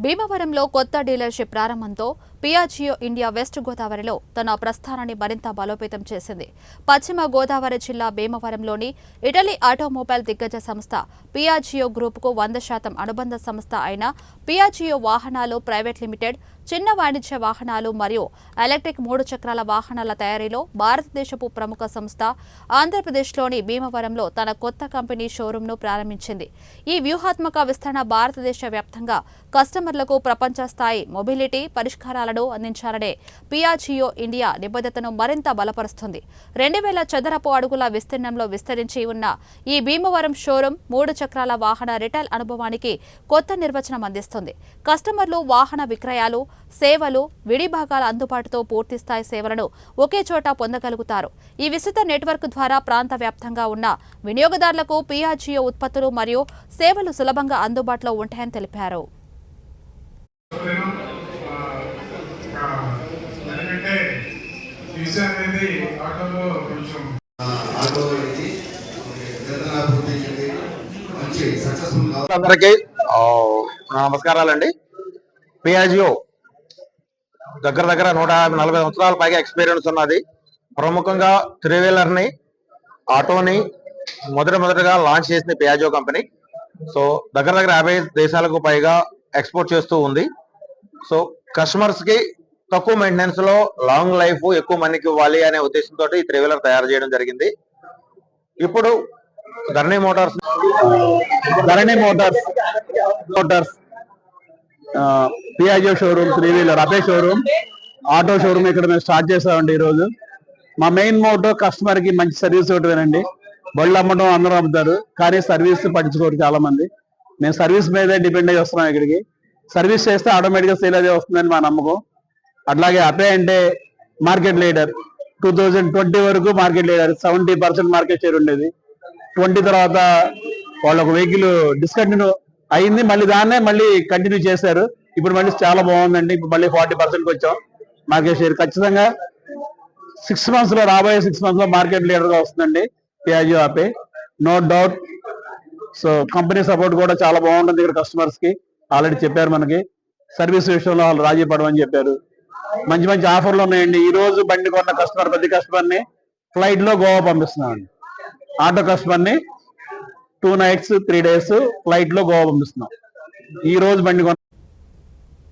భీమవరంలో కొత్త dealership ప్రారంభంతో Piaggio India west గోదావరిలో తన ప్రస్థానాన్ని మరింత బలోపేతం చేసింది. పశ్చిమ గోదావరి జిల్లా భీమవరంలోని ఇటలీ ఆటోమొబైల్ దిగ్గజ సంస్థ పియాజియో గ్రూపుకు 100% అనుబంధ సంస్థ అయిన పియాజియో వాహనాలు ప్రైవేట్ లిమిటెడ్ చిన్న వాణిజ్య వాహనాలు మరియు ఎలక్ట్రిక్ 3 చక్రాల వాహనాల తయారీలో భారతదేశపు ప్రముఖ సంస్థ ఆంధ్రప్రదేశ్లోని భీమవరంలో తన కొత్త కంపెనీ షోరూంను ప్రారంభించింది. ఈ వ్యూహాత్మక విస్తరణ భారతదేశ వ్యాప్తంగా కస్టమర్లకు ప్రపంచ స్థాయి మొబిలిటీ పరిష్కారాలను అందించాలనే పియాజియో ఇండియా నిబద్ధతను మరింత బలపరుస్తుంది. 2000 చదరపు అడుగుల విస్తీర్ణంలో విస్తరించి ఉన్న ఈ భీమవరం షోరూం 3 చక్రాల వాహన రిటైల్ అనుభవానికి కొత్త నిర్వచనం అందిస్తుంది. కస్టమర్లు వాహన విక్రయాలు, సేవలు, విడి భాగాల అందుబాటుతో పూర్తిస్థాయి సేవలను ఒకే చోట పొందగలుగుతారు. ఈ విస్తృత నెట్వర్క్ ద్వారా ప్రాంత వ్యాప్తంగా ఉన్న వినియోగదారులకు పియాజియో ఉత్పత్తులు మరియు సేవలు సులభంగా అందుబాటులో ఉంటాయని తెలిపారు. అందరికీ నమస్కారాలండి. పియాజియో దగ్గర 140 సంవత్సరాల పైగా ఎక్స్పీరియన్స్ ఉన్నది. ప్రముఖంగా 3-వీలర్ని, ఆటోని మొదటగా లాంచ్ చేసిన పియాజియో కంపెనీ. సో దగ్గర 50 దేశాలకు పైగా ఎక్స్పోర్ట్ చేస్తూ ఉంది. సో కస్టమర్స్ కి తక్కువ మెయింటెనెన్స్ లో లాంగ్ లైఫ్ ఎక్కువ మనీకి ఇవ్వాలి అనే ఉద్దేశంతో ఈ 3-వీలర్ తయారు చేయడం జరిగింది. ఇప్పుడు Dharani motors Piaggio showroom, three wheeler Ape showroom, auto showroom ఇక్కడ మేము స్టార్ట్ చేసామండి. ఈరోజు మా మెయిన్ మోటో కస్టమర్ కి మంచి సర్వీస్ ఇవ్వటమేనండి. బళ్ళు అమ్మడం అందరూ అమ్ముతారు, కానీ సర్వీస్ పట్టించుకోరు చాలా మంది. మేము సర్వీస్ మీదే డిపెండ్ అయ్యి వస్తున్నాం. ఇక్కడికి సర్వీస్ చేస్తే ఆటోమేటిక్గా సేల్ అదే వస్తుందని మా నమ్మకం. అట్లాగే అపే అంటే మార్కెట్ లీడర్. 2020 వరకు మార్కెట్ లీడర్, 70% మార్కెట్ షేర్ ఉండేది. 20 తర్వాత వాళ్ళు ఒక వెహికల్ డిస్కంటిన్యూ అయింది, మళ్ళీ దాన్నే కంటిన్యూ చేశారు. ఇప్పుడు మళ్ళీ చాలా బాగుందండి. ఇప్పుడు మళ్ళీ 40%కి వచ్చాం మార్కెట్ షేర్. ఖచ్చితంగా 6 months లో, రాబోయే 6 months లో మార్కెట్ లీడర్ గా వస్తుందండి Piaggio Ape, no doubt. So company support కూడా చాలా బాగుంటుంది ఇక్కడ కస్టమర్స్ కి. ఆల్రెడీ చెప్పారు మనకి సర్వీస్ విషయంలో వాళ్ళు రాజీ పడమని చెప్పారు. మంచి ఆఫర్లు ఉన్నాయండి. ఈ రోజు బండి కొన్న కస్టమర్, ప్రతి కస్టమర్ ని ఫ్లైట్ లో గోవా పంపిస్తున్నామండి. ఆటో కస్టమర్ ని 2 nights 3 days ఫ్లైట్ లో గోవా పంపిస్తున్నాం. ఈ రోజు బండి కొన్న